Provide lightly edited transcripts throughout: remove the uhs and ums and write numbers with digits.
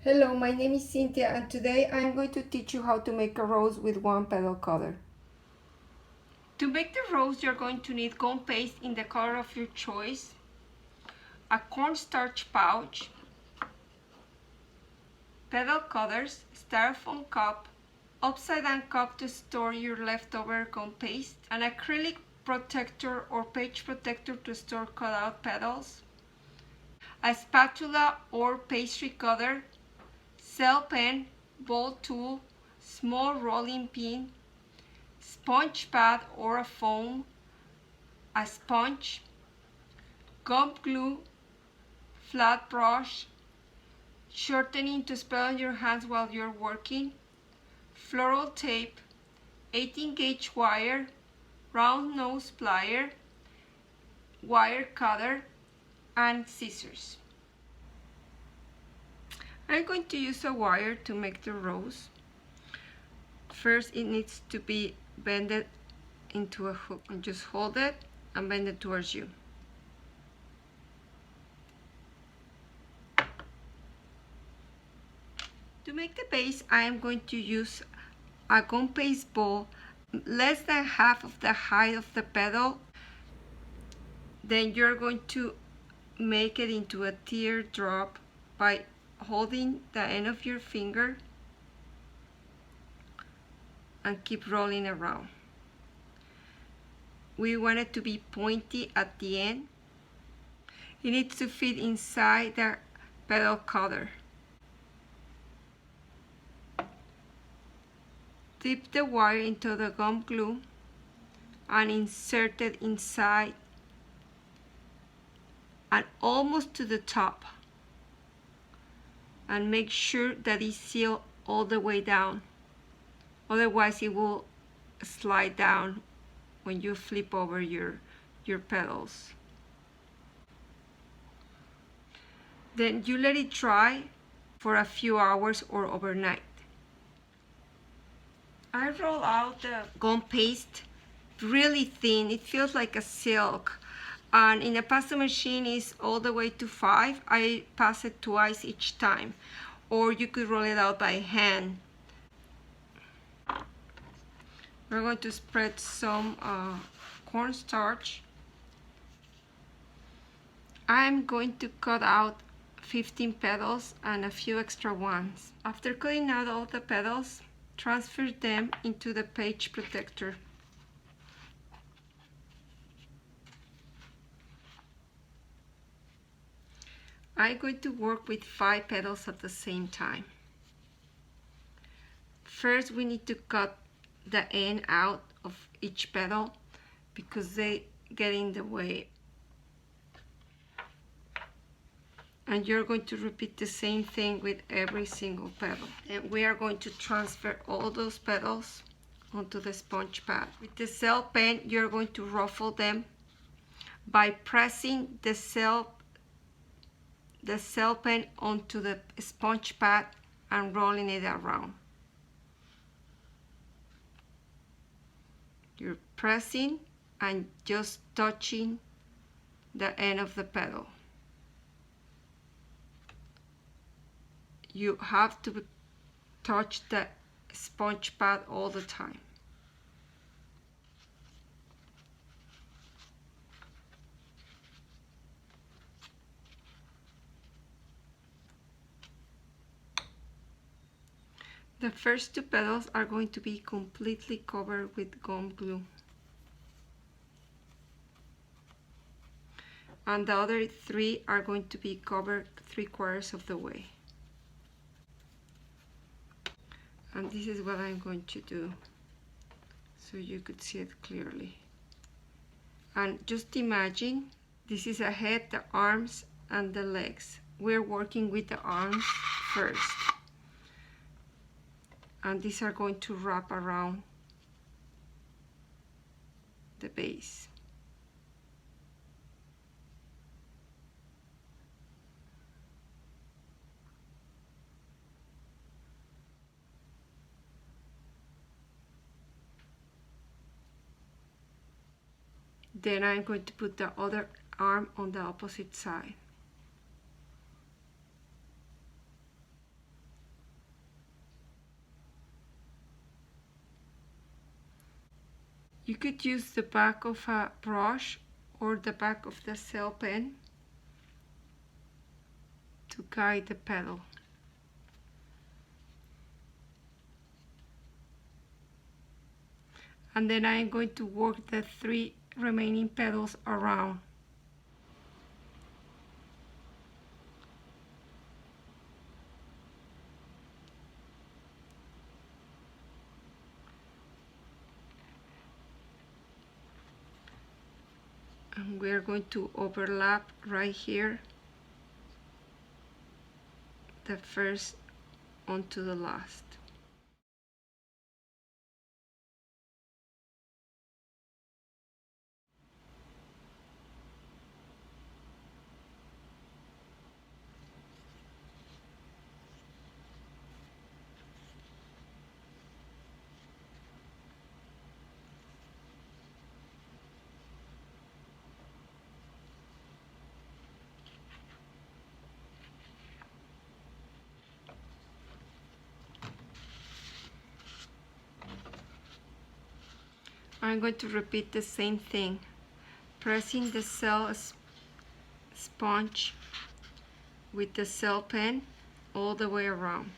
Hello, my name is Cynthia and today I'm going to teach you how to make a rose with one petal color. To make the rose, you're going to need gum paste in the color of your choice, a cornstarch pouch, petal colors, styrofoam cup, upside down cup to store your leftover gum paste, an acrylic protector or page protector to store cut out petals, a spatula or pastry cutter, cell pen, ball tool, small rolling pin, sponge pad or a foam, a sponge, gum glue, flat brush, shortening to spread on your hands while you're working, floral tape, 18-gauge wire, round nose plier, wire cutter, and scissors. I'm going to use a wire to make the rose. First, it needs to be bended into a hook, and just hold it and bend it towards you. To make the base, I am going to use a gum paste ball less than half of the height of the petal. Then you're going to make it into a teardrop by holding the end of your finger and keep rolling around. We want it to be pointy at the end. It needs to fit inside the petal cutter. Dip the wire into the gum glue and insert it inside and almost to the top, and make sure that it's sealed all the way down, otherwise it will slide down when you flip over your petals. Then you let it dry for a few hours or overnight. I roll out the gum paste really thin. It feels like a silk. And in a pasta machine is all the way to 5. I pass it twice each time. Or you could roll it out by hand. We're going to spread some cornstarch. I'm going to cut out 15 petals and a few extra ones. After cutting out all the petals, transfer them into the page protector. I'm going to work with 5 petals at the same time. First, we need to cut the end out of each petal because they get in the way. And you're going to repeat the same thing with every single petal. And we are going to transfer all those petals onto the sponge pad. With the cell pen, you're going to ruffle them by pressing the cell pen onto the sponge pad and rolling it around. You're pressing and just touching the end of the petal. You have to touch the sponge pad all the time. The first 2 petals are going to be completely covered with gum glue. And the other 3 are going to be covered 3/4 of the way. And this is what I'm going to do so you could see it clearly. And just imagine this is a head, the arms, and the legs. We're working with the arms first. And these are going to wrap around the base. Then I'm going to put the other arm on the opposite side. You could use the back of a brush or the back of the cell pen to guide the petal. And then I am going to work the 3 remaining petals around. And we are going to overlap right here, the first onto the last. I'm going to repeat the same thing, pressing the cell sponge with the cell pen all the way around.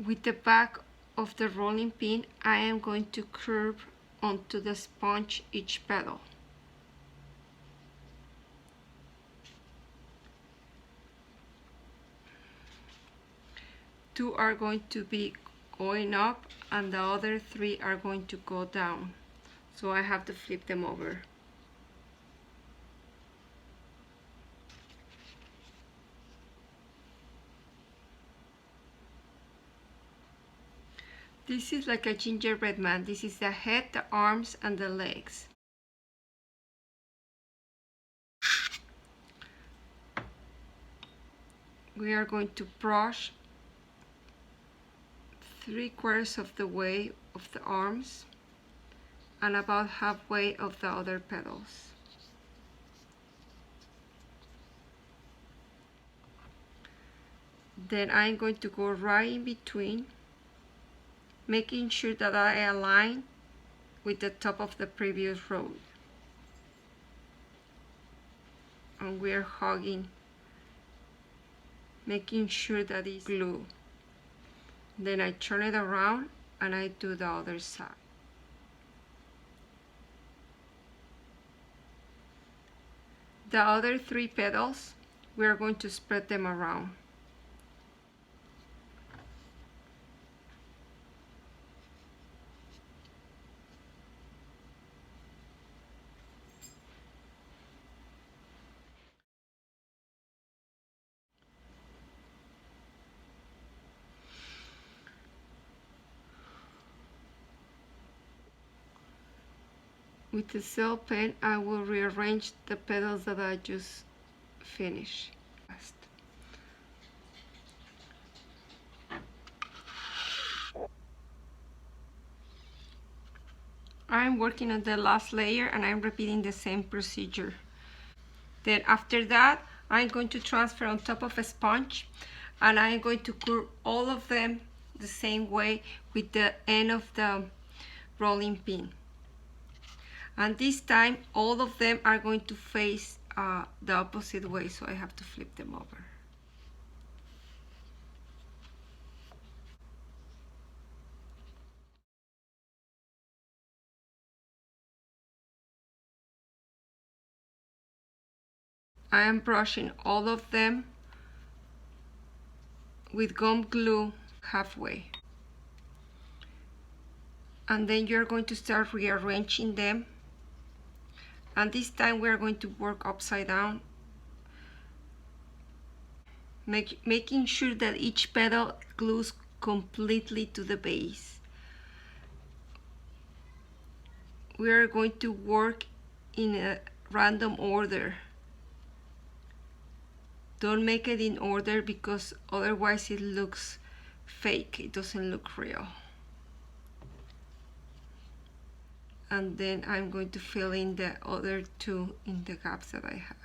With the back of the rolling pin, I am going to curve onto the sponge each petal. Two are going to be going up and the other 3 are going to go down. So I have to flip them over. This is like a gingerbread man. This is the head, the arms, and the legs. We are going to brush 3/4 of the way of the arms and about halfway of the other petals. Then I'm going to go right in between, making sure that I align with the top of the previous row. And we're hugging, making sure that it's glue. Then I turn it around and I do the other side. The other 3 petals, we are going to spread them around. With the cell pen, I will rearrange the petals that I just finished. I'm working on the last layer and I'm repeating the same procedure. Then after that, I'm going to transfer on top of a sponge and I'm going to curve all of them the same way with the end of the rolling pin. And this time, all of them are going to face the opposite way, so I have to flip them over. I am brushing all of them with gum glue halfway. And then you're going to start rearranging them. And this time we're going to work upside down, making sure that each petal glues completely to the base. We are going to work in a random order. Don't make it in order because otherwise it looks fake, it doesn't look real. And then I'm going to fill in the other 2 in the gaps that I have.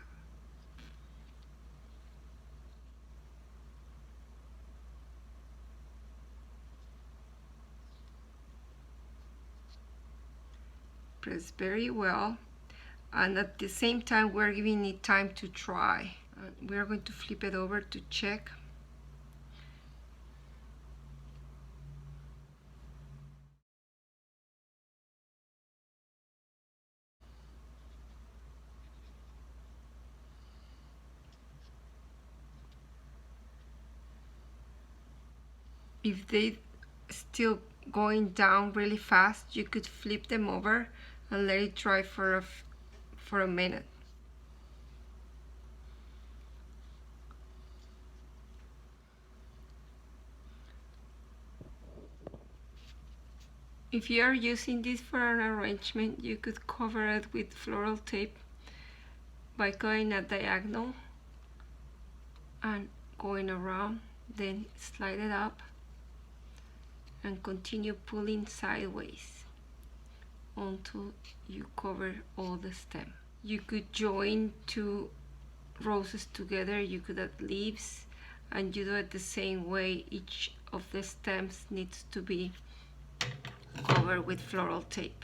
Press very well, and at the same time we're giving it time to dry. And we're going to flip it over to check. If they still going down really fast, you could flip them over and let it dry for a minute. If you are using this for an arrangement, you could cover it with floral tape by going at diagonal and going around, then slide it up and continue pulling sideways until you cover all the stem. You could join two roses together, you could add leaves, and you do it the same way. Each of the stems needs to be covered with floral tape.